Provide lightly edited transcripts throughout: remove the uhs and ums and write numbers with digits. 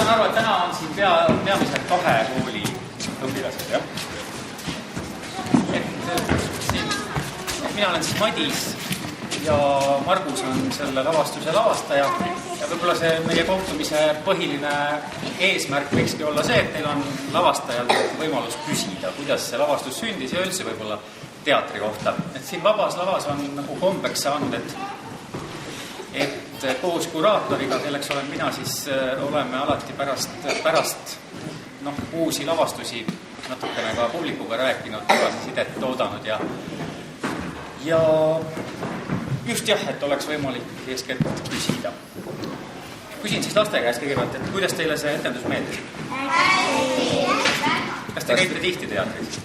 saan aru, et täna on siin peamiselt 2 kooli õpilased, jah? Mina olen siis Madis ja Margus on selle lavastuse lavastaja ja võib-olla see meie kohtumise põhiline eesmärk võikski olla see, et teil on lavastajal võimalus küsida, kuidas see lavastus sündis ja üldse võib-olla teatri kohta. Et siin Vabas lavas on nagu kombeks saanud, et koos kuraatoriga, kelleks olen mina, siis oleme alati pärast uusi lavastusi natukene ka publikuga rääkinud, tagasisidet toodanud ja just jah, et oleks võimalik eeskätt küsida. Küsin siis laste käest kõigepealt, et kuidas teile see etendus meeldis? Kas te käite tihti teatris?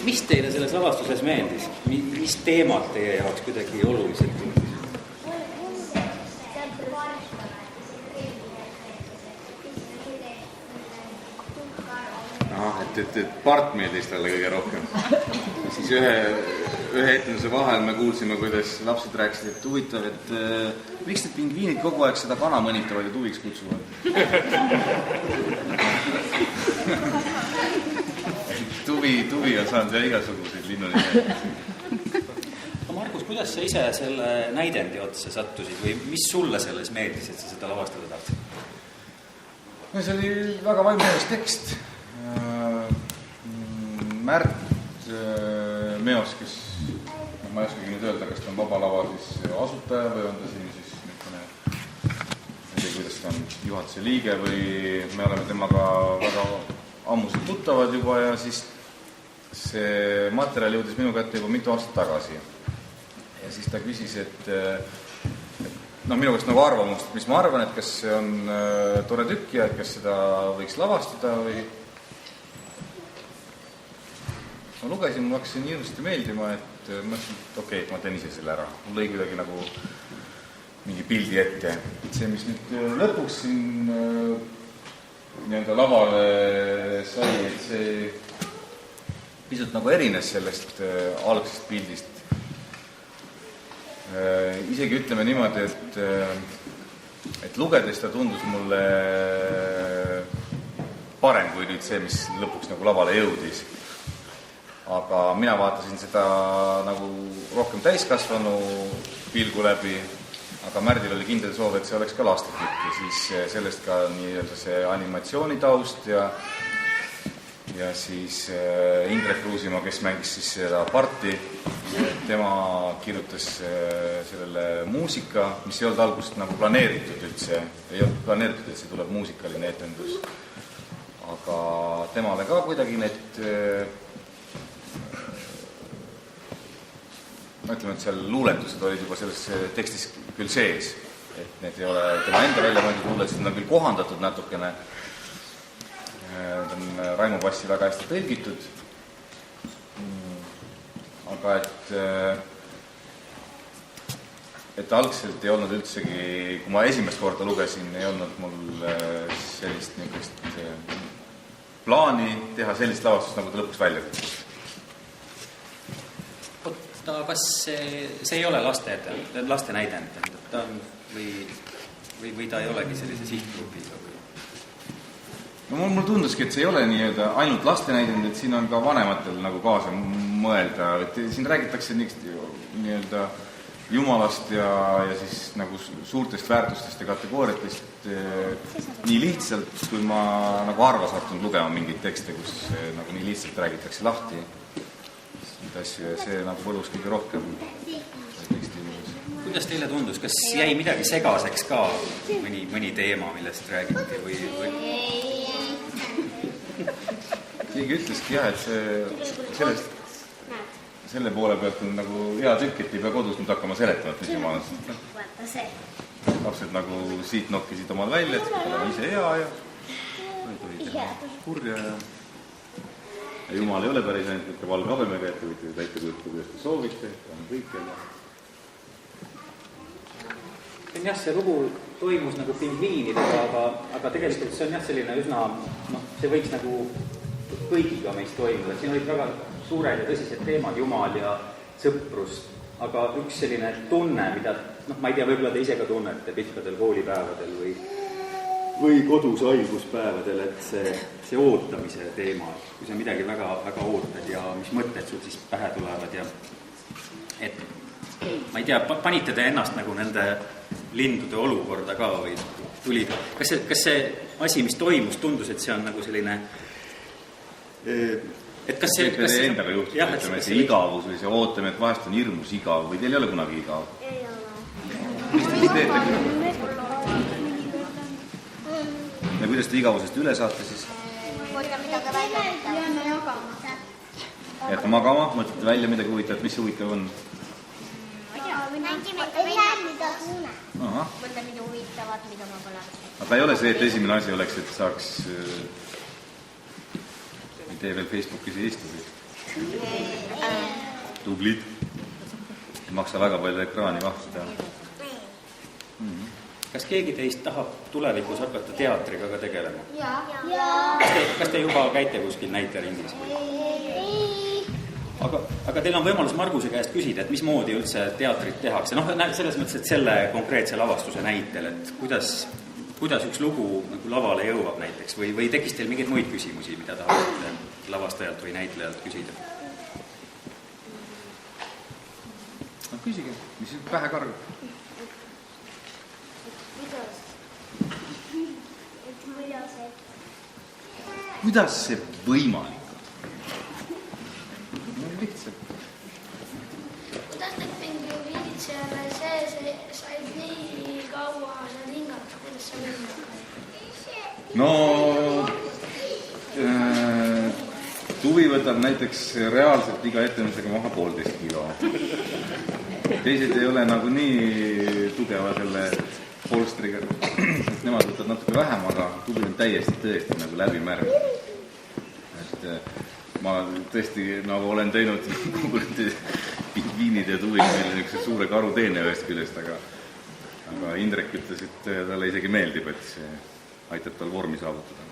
Mis teile selles lavastuses meeldis? Mis teemad teie jaoks kuidagi oluliselt tundis? Et part meeldis talle kõige rohkem. Siis ühe etenduse vahel me kuulsime, kuidas lapsed rääkisid, et huvitav, et miks need pingviinid kogu aeg seda kana mõnitavad ja tuviks kutsuvad? Tuvi on saanud veel igasuguseid linnunimeid. Margus, kuidas sa ise selle näidendi otsa sattusid või mis sulle selles meeldis, et sa seda lavastada tahtsid? No see oli väga vaimuhäälus tekst. Märt Meos, kes ma ei oskagi nüüd öelda, kas ta on Vaba Lava siis asutaja või on ta siin siis ei tea, kuidas ta on juhatuse liige või me oleme temaga väga ammuselt tuttavad juba ja siis see materjal jõudis minu kätte juba mitu aastat tagasi. Ja siis ta küsis, et minu käest nagu arvamust, mis ma arvan, et kas see on tore tükk ja et kas seda võiks lavastada või... Ma lugesin, ma hakkasin hirmsasti meeldima, et mõtlesin, et okei, et ma teen ise selle ära. Mul lõi kuidagi nagu mingi pildi ette. See, mis nüüd lõpuks siin nii-öelda lavale sai, et see pisut nagu erines sellest algsest pildist. Isegi ütleme niimoodi, et lugedes ta tundus mulle parem kui nüüd see, mis lõpuks nagu lavale jõudis. Aga mina vaatasin seda nagu rohkem täiskasvanu pilgu läbi, aga Märdil oli kindel soov, et see oleks ka lastetükk ja siis sellest ka nii-öelda see animatsioonitaust ja siis Indrek Ruusimaa, kes mängis siis seda parti, tema kirjutas sellele muusika, mis ei olnud algusest nagu planeeritud üldse, ei olnud planeeritud, et see tuleb muusikaline etendus. Aga temale ka kuidagi need ma ütleme, et seal luuletused olid juba selles tekstis küll sees, et need ei ole tema enda välja mõeldud luuletused, need on küll kohandatud natukene. Ta on Raimo Passi väga hästi tõlgitud. Aga et algselt ei olnud üldsegi, kui ma esimest korda lugesin, ei olnud mul sellist niisugust plaani teha sellist lavastust, nagu ta lõpuks välja kutsus. Kas see ei ole laste näidend, ta on, või ta ei olegi sellise sihtgrupiga? No mul tunduski, et see ei ole nii-öelda ainult laste näidend, et siin on ka vanematel nagu kaasa mõelda, et siin räägitakse nii-öelda jumalast ja siis nagu suurtest väärtustest ja kategooriatest nii lihtsalt, kui ma nagu harva sattunud lugema mingeid tekste, kus nagu nii lihtsalt räägitakse lahti asju ja see nagu võlus kõige rohkem teksti juures. Kuidas teile tundus, kas jäi midagi segaseks ka mõni teema, millest räägiti või? Keegi ütleski jah, et selle poole pealt on nagu hea tükk, et ei pea kodus nüüd hakkama seletama, et mis jumal on. Lapsed nagu siit nokkisid omal välja, et oleme ise hea ja ei tohi teha kurja ja jumal ei ole päris ainult mitte valge habemega, et te võite täita kujutada, kuidas te soovite, on kõik ja see on jah, see lugu toimus nagu pingviinidega, aga tegelikult see on jah selline üsna, see võiks nagu kõigiga meist toimuda. Siin olid väga suured ja tõsised teemad, jumal ja sõprus, aga üks selline tunne, mida, ma ei tea, võib-olla te ise ka tunnete pikkadel koolipäevadel või kodus haiguspäevadel, et see ootamise teema, kui sa midagi väga, väga ootad ja mis mõtted sul siis pähe tulevad ja et ma ei tea, panite te ennast nagu nende lindude olukorda ka või tulid, kas see asi, mis toimus, tundus, et see on nagu selline et kas see endaga juhtub, ütleme, see igavus või see ootamine, et vahest on hirmus igav või teil ei ole kunagi igav? Ei ole. Mis te teete? Ja kuidas te igavusest üle saate siis? Võtta midagi välja võtta. Jääme jagama. Jääte magama, mõtlete välja midagi huvitavat, mis huvitav on? Mõtle mida huvitavat, mida ma pole. Aga ei ole see, et esimene asi oleks, et saaks ei tee veel Facebookis ei istu. Tublid. Ei maksa väga palju ekraani vahtida. Kas keegi teist tahab tulevikus hakata teatriga ka tegelema? Jaa. Kas te juba käite kuskil näiteringis? Aga teil on võimalus Marguse käest küsida, et mismoodi üldse teatrit tehakse. Selles mõttes, et selle konkreetse lavastuse näitel, et kuidas üks lugu nagu lavale jõuab näiteks või tekkis teil mingeid muid küsimusi, mida tahate lavastajalt või näitlejalt küsida? Küsige, mis pähe kargab? Kuidas see võimalik? Lihtsalt. Kuidas need pingviinid seal sees said nii kaua seal hingata, kuidas see võimalik? No, Tuvi võtab näiteks reaalselt iga etendusega maha 1,5 kilo. Teised ei ole nagu nii tugeva selle polstriga, et nemad võtavad natuke vähem, aga Tuvi on tõesti nagu läbimärg. Et ma tõesti nagu olen teinud pingviinid ja Tuvi meile niisuguse suure karuteene ühest küljest, aga Indrek ütles, et talle isegi meeldib, et see aitab tal vormi saavutada.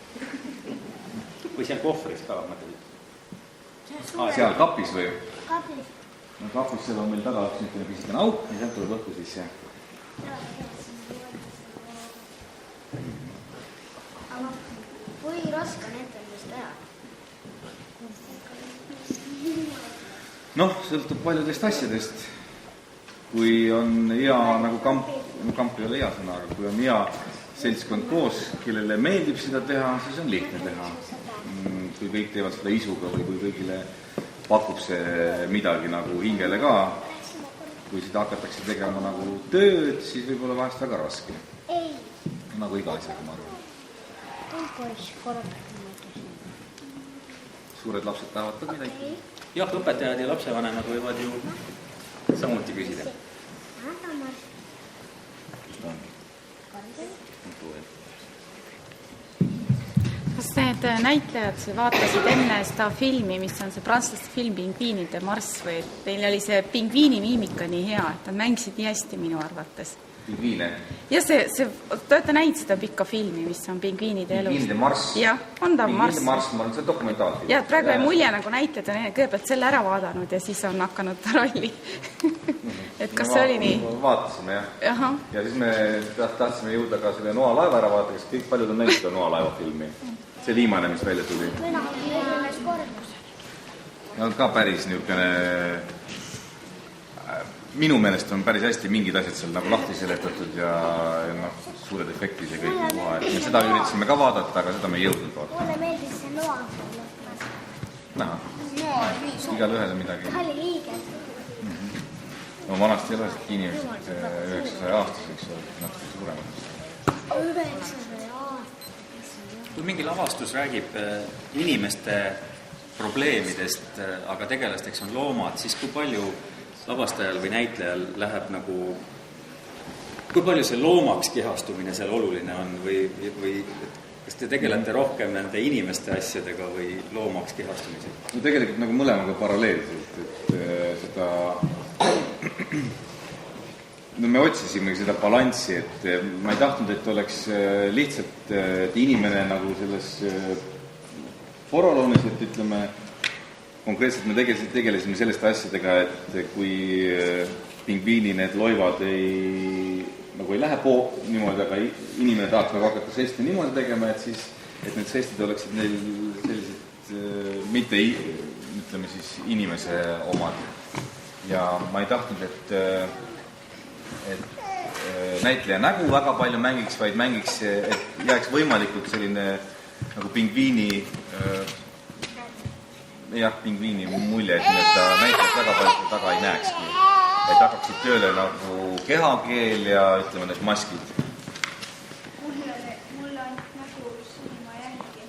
Või seal kohvris ka, mõtled? Seal kapis või? Kapis. No kapis seal on meil taga niisugune pisikene auk ja sealt tuleb õhku sisse. Aga kui raske on etendust teha? Noh, sõltub paljudest asjadest. Kui on hea, nagu kamp ei ole hea sõna, aga kui on hea seltskond koos, kellele meeldib seda teha, siis on lihtne teha. Kui kõik teevad seda isuga või kui kõigile pakub see midagi nagu hingele ka, kui seda hakatakse tegema nagu tööd, siis võib olla vahest väga raske. Ei. Nagu iga asjaga, ma arvan. Suured lapsed tahavad ka midagi. Jah, õpetajad ja lapsevanemad võivad ju samuti küsida. Kus ta on? Kas need näitlejad vaatasid enne seda filmi, mis on see prantslaste film Pingviinide marss või teil oli see pingviini miimika nii hea, et nad mängisid nii hästi minu arvates? Pingviine? Ja te olete näinud seda pikka filmi, mis on Pingviinide elus? Pingviinide marss? Jah, on ta marss. Pingviinide marss, ma olen see dokumentaalfilm. Ja praegu ei mulje nagu näitlejad on kõigepealt selle ära vaadanud ja siis on hakanud rolli. Et kas see oli nii? Vaatasime, jah. Ja siis me tahtsime jõuda ka selle Noa laeva ära vaadata, kes kõik paljud on näinud seda Noa laeva filmi. See viimane, mis välja tuli. Ja on ka päris niisugune... Minu meelest on päris hästi mingid asjad seal nagu lahti seletatud ja suured efektis ja kõik koha. Me seda üritasime ka vaadata, aga seda me ei jõudnud vaadata. Mulle meeldis see Noa lõppas. Näha. Igal ühele midagi. Ta oli liige. No vanasti elasid inimesed 900 aastaseks ja natuke suuremad. 900 aastaseks. Kui mingi lavastus räägib inimeste probleemidest, aga tegelasteks on loomad, siis kui palju lavastajal või näitlejal läheb nagu, kui palju see loomaks kehastumine seal oluline on või kas te tegelete rohkem nende inimeste asjadega või loomaks kehastumisega? No tegelikult nagu mõlemaga paralleelselt, et seda no me otsisimegi seda balanssi, et ma ei tahtnud, et oleks lihtsalt et inimene nagu selles poroloonis, et ütleme, konkreetselt me tegelesime selliste asjadega, et kui pingviini need loivad ei lähe niimoodi, aga inimene tahaks nagu hakata žesti niimoodi tegema, et siis, et need žestid oleksid neil sellised mitte, ütleme siis, inimese omad. Ja ma ei tahtnud, et näitleja nägu väga palju mängiks, vaid mängiks, et jääks võimalikult selline nagu pingviini mulje, et ta näitlejat väga palju taga ei näekski. Et hakkaksid tööle nagu kehakeel ja ütleme need maskid. Mul on nagu silma järgi.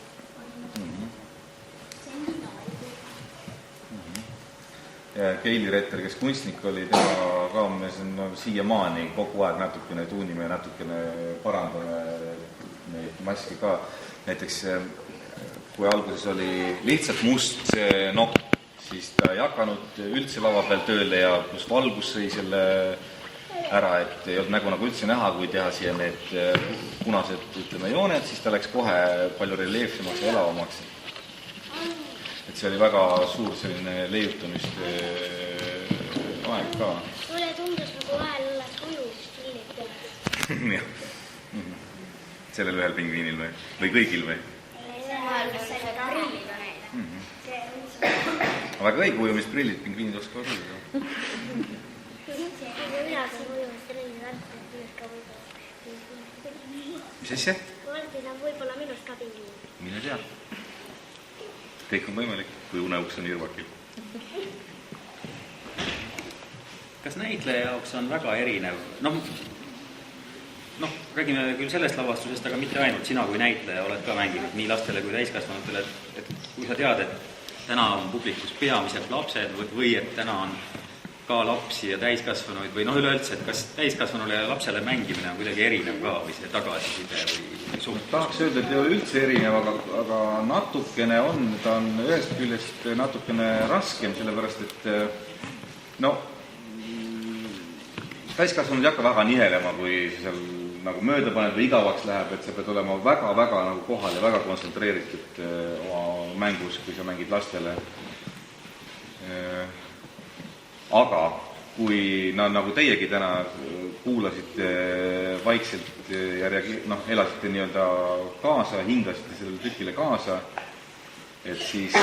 See nina ei tea. Ja Keili Retter, kes kunstnik oli, tema ka me siiamaani kogu aeg natukene tuunime ja natukene parandame neid maske ka. Näiteks kui alguses oli lihtsalt must see nokk, siis ta ei hakanud üldse lava peal tööle ja pluss valgus sõi selle ära, et ei olnud nägu nagu üldse näha, kui teha siia need punased, ütleme, jooned, siis ta läks kohe palju reljeefsemaks ja elavamaks. Et see oli väga suur selline leiutamiste aeg ka. Mulle tundus nagu vahel olles ujumist prillid peal. Sellel ühel pingviinil või kõigil või? Aga kõigi ujumisprillid pingviinid oskavad ujuda. Mis asja? Martin on võib-olla minust ka pingviin. Mine tea. Kõik on võimalik, kui uneuks on irvakil. Kas näitleja jaoks on väga erinev? Räägime küll sellest lavastusest, aga mitte ainult sina kui näitleja oled ka mänginud nii lastele kui täiskasvanutele, et kui sa tead, et täna on publikus peamiselt lapsed või et täna on ka lapsi ja täiskasvanuid või üleüldse, et kas täiskasvanule ja lapsele mängimine on kuidagi erinev ka või see tagasiside või suhtlus? Tahaks öelda, et ei ole üldse erinev, aga natukene on, ta on ühest küljest natukene raskem, sellepärast et täiskasvanud ei hakka väga nihelema, kui seal nagu mööda paned või igavaks läheb, et sa pead olema väga-väga nagu kohal ja väga kontsentreeritud oma mängus, kui sa mängid lastele. Aga kui nagu teiegi täna kuulasite vaikselt ja elasite nii-öelda kaasa, hingasite sellele tükile kaasa, et siis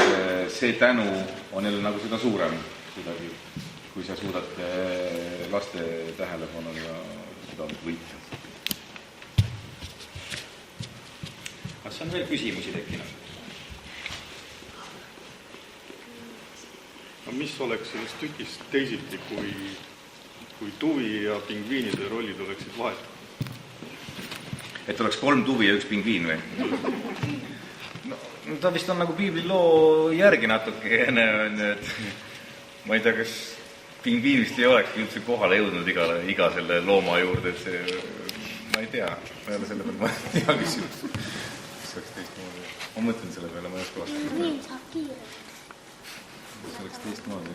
see tänu on jälle nagu seda suurem kuidagi, kui sa suudad laste tähelepanu ja seda võita. Kas on veel küsimusi tekkinud? Mis oleks sellest tükist teisiti, kui tuvi ja pingviinide rollid oleksid vahet? Et oleks 3 tuvi ja 1 pingviin või? Ta vist on nagu piibliloo järgi natuke, et ma ei tea, kas pingviin vist ei olekski üldse kohale jõudnud iga selle looma juurde, et see, ma ei tea, ma ei ole selle peale, ma ei tea küsimus. Ma mõtlen selle peale, ma ei oska vastata. Pingviin saab kiire. See oleks teistmoodi.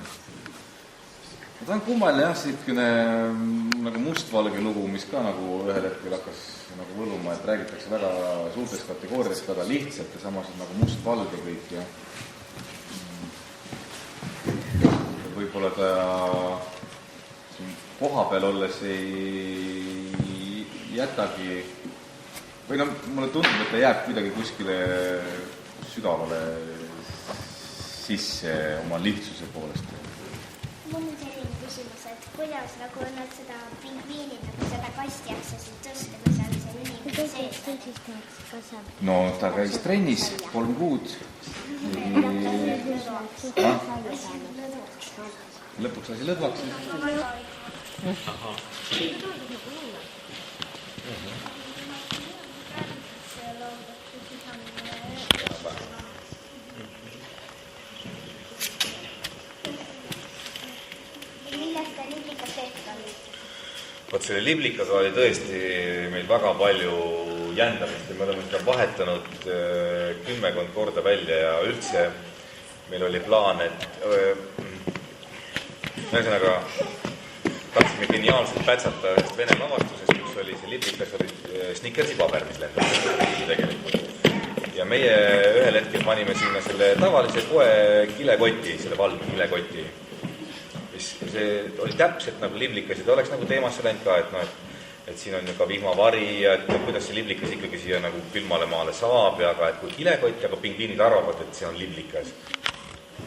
Ta on kummaline jah, sitkene nagu mustvalge lugu, mis ka nagu ühel hetkel hakkas nagu võluma, et räägitakse väga suurtest kategooriast, väga lihtsalt ja samas nagu mustvalge kõik ja võib-olla ta koha peal olles ei jätagi või mulle tundub, et ta jääb kuidagi kuskile sügavale sisse oma lihtsuse poolest. Mul on selline küsimus, et kuidas nagu nad seda pingviini, nagu seda kasti jaksasid tõsta, kui seal see inimene sees? No ta käis trennis 3 kuud. Lõpuks lasi lõdvaks. Millest ta liblikas tehtud oli? Vot selle liblikaga oli tõesti meil väga palju jändamist ja me oleme seda vahetanud 10 korda välja ja üldse meil oli plaan, et ühesõnaga tahtsime geniaalselt pätsata ühest Vene lavastusest, kus oli see liblikas, oli Snickersi paber, mis lendas tegelikult. Ja meie ühel hetkel panime sinna selle tavalise poe kilekoti, selle valge kilekoti. See oli täpselt nagu liblikas ja ta oleks nagu teemasse läinud ka, et siin on ju ka vihmavari ja et kuidas see liblikas ikkagi siia nagu külmale maale saab ja et kui kilekott, aga pingviinid arvavad, et see on liblikas.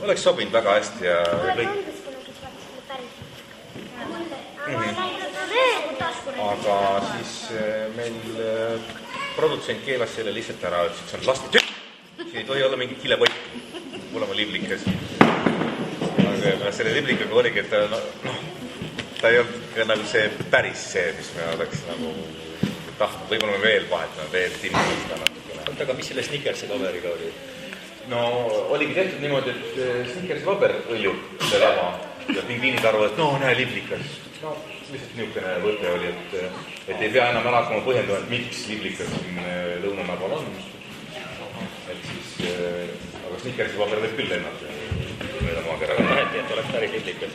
Oleks sobinud väga hästi ja kõik. Aga siis meil produtsent keelas selle lihtsalt ära, et see on lasti tükk, siin ei tohi olla mingi kilekott, olema liblikas. Aga selle liblikaga oligi, et ta ei olnud ka nagu see päris see, mis me oleks nagu tahtnud. Võib-olla me veel vahetame, veel timmime seda natukene. Aga mis selle Snickersi paberiga oli? No oligi tehtud niimoodi, et Snickersi paber õljub selle lava ja pingviinid arvavad, et no näe liblikas. No lihtsalt niisugune võte oli, et ei pea enam hakkama põhjendama, et miks liblikas siin lõunanabal on. Et siis, aga Snickersi paber võib küll lennata. Taheti, et oleks päris liblikas.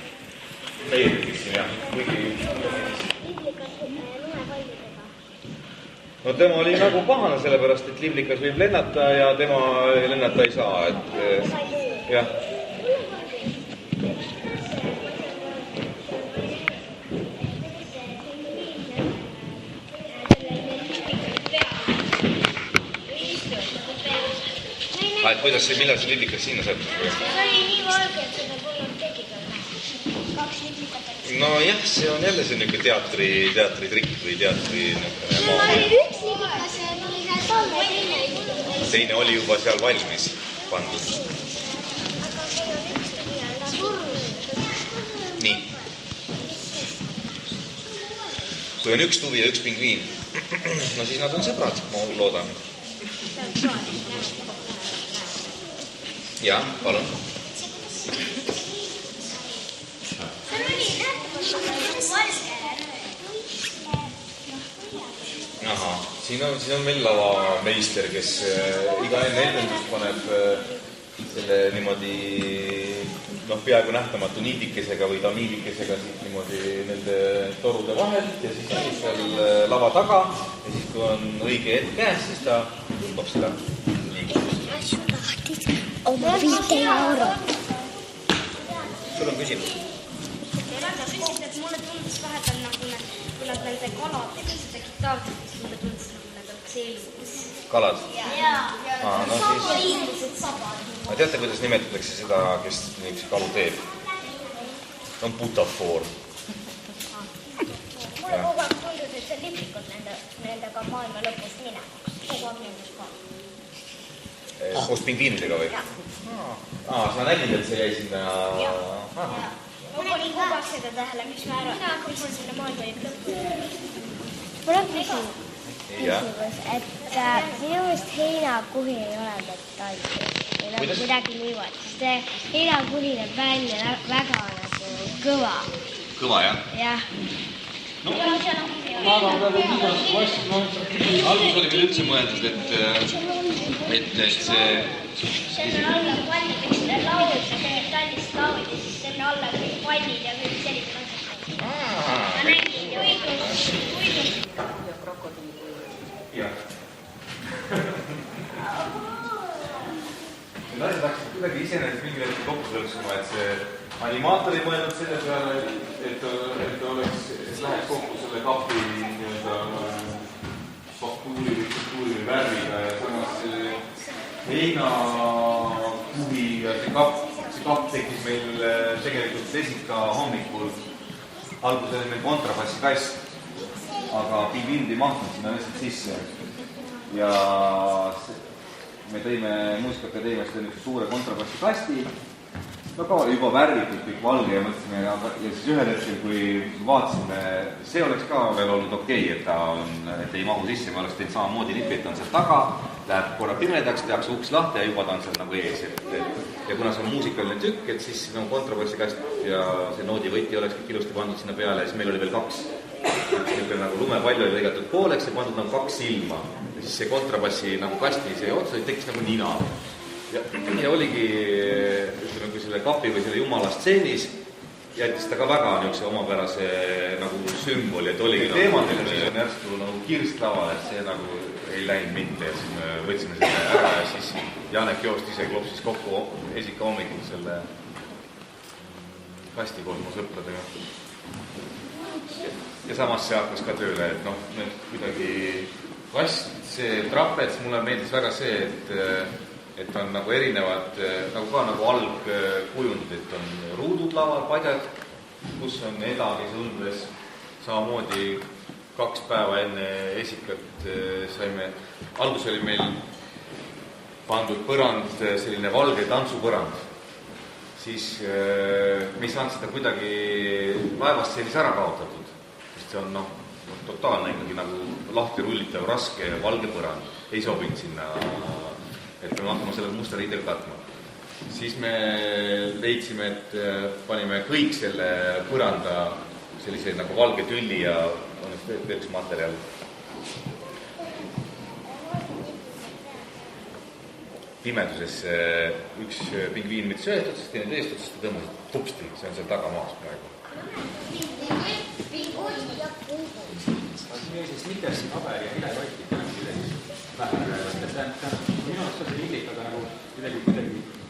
Meie tükkisin, jah. Liblikas lumepallidega. No tema oli nagu pahane, sellepärast, et liblikas võib lennata ja tema lennata ei saa. Et, jah. Et kuidas see, millal see liblikas sinna sattus? See oli nii valge, et seda polnud tegiga näha. 2 liblikat. No jah, see on jälle see niisugune teatritrikk või teatri Mul oli 1 liblikas ja tuli sealt alla ja teine oli juba seal valmis pandud. Aga meil on 1 tuli ja surnud. Nii. Kui on 1 tuvi ja 1 pingviin, no siis nad on sõbrad, ma loodan. Jah, palun. Aha, siin on meil lavameister, kes iga enne etendust paneb selle niimoodi peaaegu nähtamatu niidikesega või tamiidikesega siit niimoodi nende torude vahelt ja siis on seal lava taga ja siis kui on õige hetk käes, siis ta tõmbab seda liigutust. Oma 5 eurot. Sul on küsimus? Mulle tundus vahepeal nagu kui nad nende kaladega seda gitaartit, siis mulle tundus nagu nad oleks elus. Kalad? Jaa. No siis... Inimesed sabad. Ma teate, kuidas nimetatakse seda, kes niisuguse kalu teeb? On butafoor. Mulle kogu aeg tundus, et see liblikud nendega maailma lõpus minema. Kogu aeg nendest ka. Koos pingviinidega või? Sa nägid, et see jäi sinna... Ma panin kogu aeg seda tähele, mis ma hakkasin sinna maailma lõppu. Mul on küsimus, et minu meelest heinakuhi ei ole metalli. Ei ole midagi niimoodi, sest see heinakuhi näeb välja väga nagu kõva. Kõva, jah? Jah. Algus oli meil üldse mõeldud, et see... Selle alla pannideks laud, see metallist laud ja siis selle alla kõik pannid ja kõik sellised asjad. Ma nägin uidus. Jah. Need asjad hakkasid kuidagi iseenesest mingi hetkel kokku tõlksuma, et see animaator ei mõeldud selle peale, et läheks kokku selle kapi faktuuri või värviga ja samas heinakuhi ja see kapp tekkis meil tegelikult esika hommikul. Alguses oli meil kontrabassikast, aga pingviinid ei mahtunud sinna lihtsalt sisse. Ja me tõime Muusikaakadeemiast suure kontrabassikasti, ka juba värvitud, kõik valge ja mõtlesime, ja siis ühel hetkel, kui vaatasime, see oleks ka veel olnud okei, et ei mahu sisse, me oleks teinud samamoodi nipi, et on seal taga, läheb korra pimedaks, tehakse uks lahti ja juba ta on seal nagu ees. Ja kuna see on muusikaline tükk, et siis siin on kontrabassikast ja see noodivõti oleks kõik ilusti pandud sinna peale ja siis meil oli veel 2. Niisugune nagu lumepall oli lõigatud pooleks ja pandud nagu 2 silma. Ja siis see kontrabassi nagu kasti see otsa tekkis nagu nina. Ja oligi, ütleme, kui selle kapi või selle jumala stseenis jättis ta ka väga niisuguse omapärase nagu sümboli, et oligi teemadel siis on järsku nagu kirst laval, et see nagu ei läinud mitte, et siis me võtsime selle ära ja siis Janek Joost ise klopsis kokku esika hommikul selle kasti koos mu sõpradega. Ja samas see hakkas ka tööle, et noh, need kuidagi kast, see trapets, mulle meeldis väga see, et on nagu erinevad, nagu ka nagu algkujund, et on ruudud laval, padjad, kus on edagis õmbes, samamoodi 2 päeva enne esikat saime, algus oli meil pandud põrand, selline valge tantsupõrand, siis me ei saanud seda kuidagi laevast sellise ära kaotatud, sest see on noh, totaalne ikkagi nagu lahti rullitav, raske valge põrand, ei sobinud sinna, et me hakkame selle musta riidel katma. Siis me leidsime, et panime kõik selle põranda sellise nagu valge tülli ja on veel üks materjal. Pimeduses üks pingviin mitte ühest otsast, teine teist otsast ja tõmbasid pupsti, see on seal tagamaas praegu. Sellisest Nickersi paberi ja vilekotti vähe. Minu arust on see liblikaga nagu kuidagi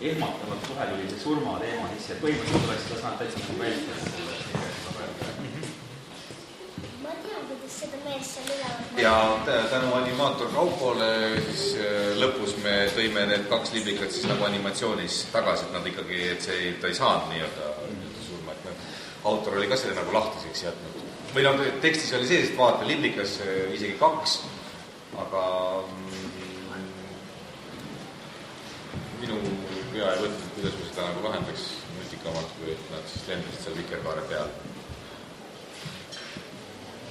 ehmatavalt vahel oli see surmateema sisse, et põhimõtteliselt oleks seda saanud täitsa nagu vältida selle Nickersi paberi. Ma tean, kuidas seda meest seal üleval. Ja tänu animaator Kaupole siis lõpus me tõime need 2 liblikat siis nagu animatsioonis tagasi, et nad ikkagi, et ta ei saanud nii-öelda surma, et autor oli ka selle nagu lahtiseks jätnud. Või no tekstis oli sees, et vaata liblikas isegi 2, aga minu pea ei võtnud, kuidas me seda nagu lahendaks nutikamalt, kui et nad siis lendasid seal vikerkaare peal.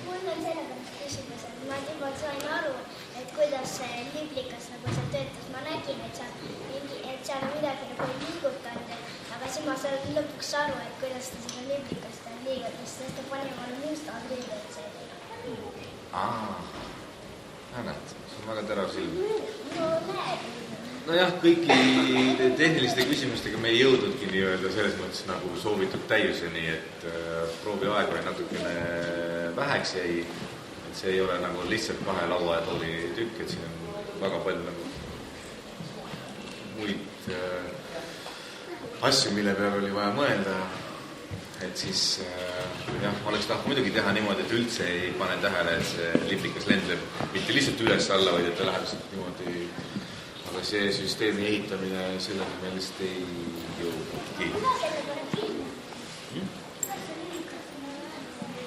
Mul on sellepärast küsimus, et ma juba sain aru, et kuidas see liblikas nagu seal töötas. Ma nägin, et seal on midagi nagu ei liigutanud, aga siis ma sain lõpuks aru, et kuidas ta seda liblikast on liigutas, sest ta pani mulle mustad riided selline. Näed, see on väga terav silm. No näed. Nojah, kõiki tehniliste küsimustega me ei jõudnudki nii-öelda selles mõttes nagu soovitud täiuseni, et prooviaeg oli natukene väheks jäi, et see ei ole nagu lihtsalt 2 laua ja tooli tükk, et siin on väga palju nagu muid asju, mille peal oli vaja mõelda, et siis jah, oleks tahtnud muidugi teha niimoodi, et üldse ei pane tähele, et see liblikas lendleb mitte lihtsalt üles-alla, vaid et ta läheb lihtsalt niimoodi. Aga see süsteemi ehitamine sellele me lihtsalt ei jõudnudki.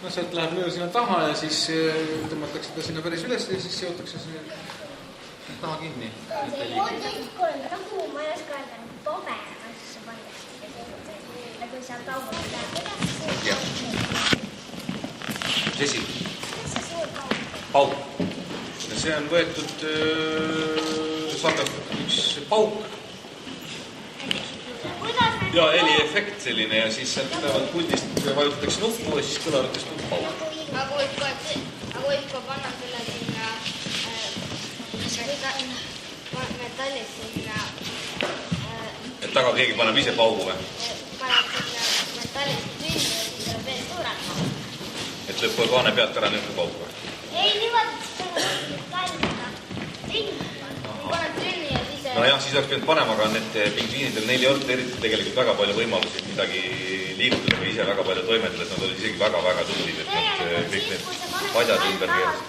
No sealt läheb löö sinna taha ja siis tõmmatakse ta sinna päris üles ja siis seotakse see taha kinni. Nagu ma ei oska öelda, paber asja pandakse, nagu seal taugul läheb. Jah. Sesi? Pauk. Ja see on võetud salvestatud üks pauk ja heliefekt selline ja siis sealt tulevad puldist vajutatakse nuppu ja siis kõlaritest tuleb pauk. Aga ikka panna selle sinna metallis sinna Et taga keegi paneb ise paugu või? Paneb sinna metallis tünni ja siis tuleb veel suurema. Et lõpp kaane pealt ära nüüd pauk või? Ei, niimoodi, et see on metallina tünni. Paneb tünni ja siis... No jah, siis oleks pidanud panema, aga need pingviinidel neil ei olnud eriti tegelikult väga palju võimalusi midagi liigutada või ise väga palju toimetada, et nad olid isegi väga-väga tublid, et nad kõik need padjad ümber keeras.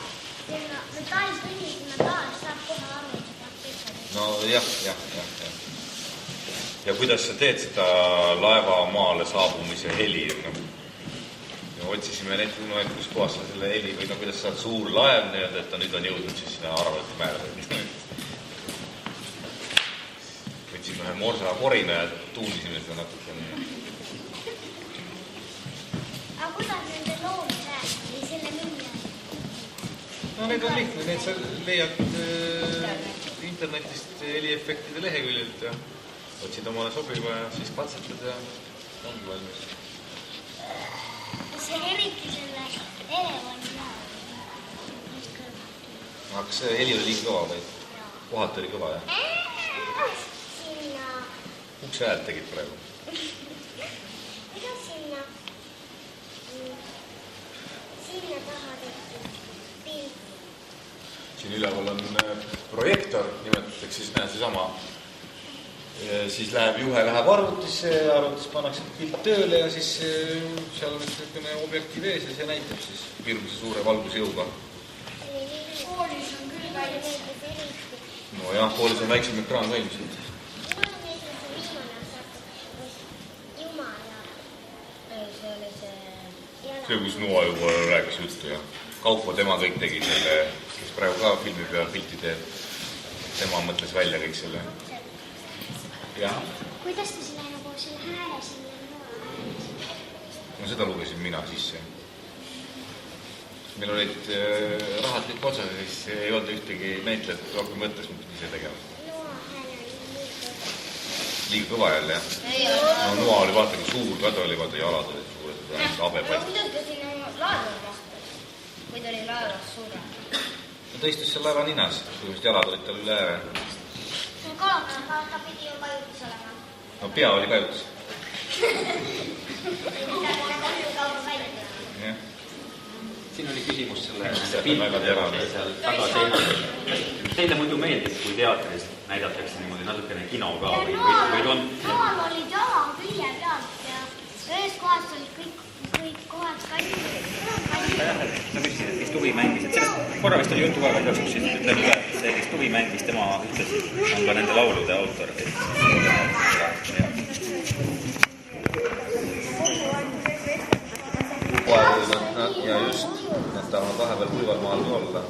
Metallis tünni sinna taas saab kohe aru, et no jah. Ja kuidas sa teed seda laeva maale saabumise heli? No, otsisime neid, kus kohas on selle heli või no kuidas saad suur laev, et ta nüüd on jõudnud siis sinna Arvalti määrale. Võtsime ühe morsa korina ja tuunisime seda natukene. Aga kuidas nende loom läheb või selle nimi on? No need on lihtne, need sa leiad internetist heliefektide leheküljelt ja otsid omale sobiva ja siis katsetad ja ongi valmis. See eriti selle elevandi näol. Aga kas see heli oli liiga kõva või? Kohalt oli kõva, jah? Sinna. Ukse häält tegid praegu? Mida sinna? Sinna taha tehti pilt. Siin üleval on projektor, nimetusteks siis näed seesama. Siis juhe läheb arvutisse, arvutis pannakse pilt tööle ja siis seal on niisugune objektiiv ees ja see näitab siis hirmse suure valgusjõuga. Koolis on küll väiksem. No jah, koolis on väiksem ekraan ka ilmselt. See kus Noa juba rääkis juttu ja Kaupo tema kõik tegi selle, kes praegu ka filmi peal pilti teeb. Tema mõtles välja kõik selle. Ja. Kuidas te selle nagu selle hääle sinna No seda lugesin mina sisse. Meil olid rahad kõik otsas, siis ei olnud ühtegi näitlejat rohkem mõttes, mida ise tegema. Noa hääle oli liiga kõva jälle, jah? No Noa oli vaata, kui suur ka ta oli, vaata jalad olid suured, abe paist. Kuidas ta sinna laeva mahtus, kui ta oli laevas suurem? Ta istus seal laeva ninas, kui jalad olid tal üle ääre. See kalaks, ta pidi ju kajutis olema. No pea oli kajutis. Siin oli küsimus selle piltide seal taga. Teile muidu meeldib, kui teatris näidatakse niimoodi natukene kino ka või on? Noal olid jala külje pealt ja ühes kohas olid kõik kohad kallis. Sa küsisid, et mis Tuvi mängis, et sellest korra vist oli juttu ka, aga igaks ütlen üle, et see, kes Tuvi mängis, tema ütles, on ka nende laulude autor. Ja just, nad tahavad vahepeal kuival maal ka olla.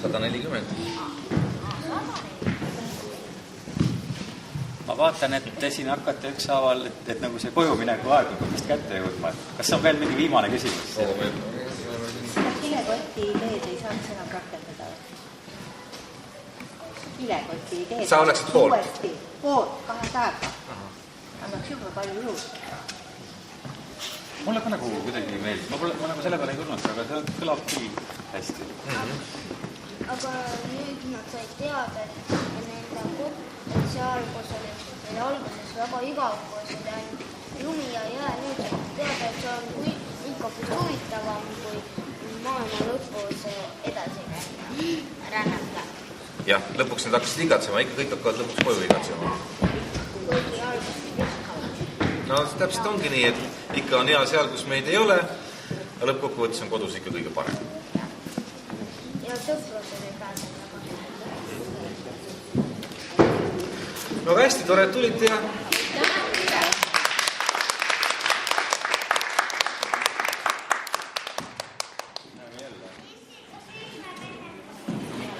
140. Ma vaatan, et te siin hakkate ükshaaval, et nagu see kojumineku aeg on vist kätte jõudma. Kas on veel mingi viimane küsimus? Kilekoti ideed ei saaks enam rakendada. Kilekoti ideed. Sa oleksid poolt? Uuesti, poolt, 2 aega. Annaks juba palju juurde. Mulle ka nagu kuidagi meeldib. Ma nagu selle peale ei tulnud, aga see kõlab küll hästi. Aga nüüd nad said teada, et nende koht, et see algus oli alguses väga igav, kus oli ainult lumi ja jää. Nüüd said teada, et see on ikkagi huvitavam kui maailma lõpus edasi rännata. Jah, lõpuks nad hakkasid igatsema, ikka kõik hakkavad lõpuks koju igatsema. Kuigi alguses viskavad. No täpselt ongi nii, et ikka on hea seal, kus meid ei ole, ja lõppkokkuvõttes on kodus ikka kõige parem. Ja sõprused ei pääse väga. No hästi tore, et tulite ja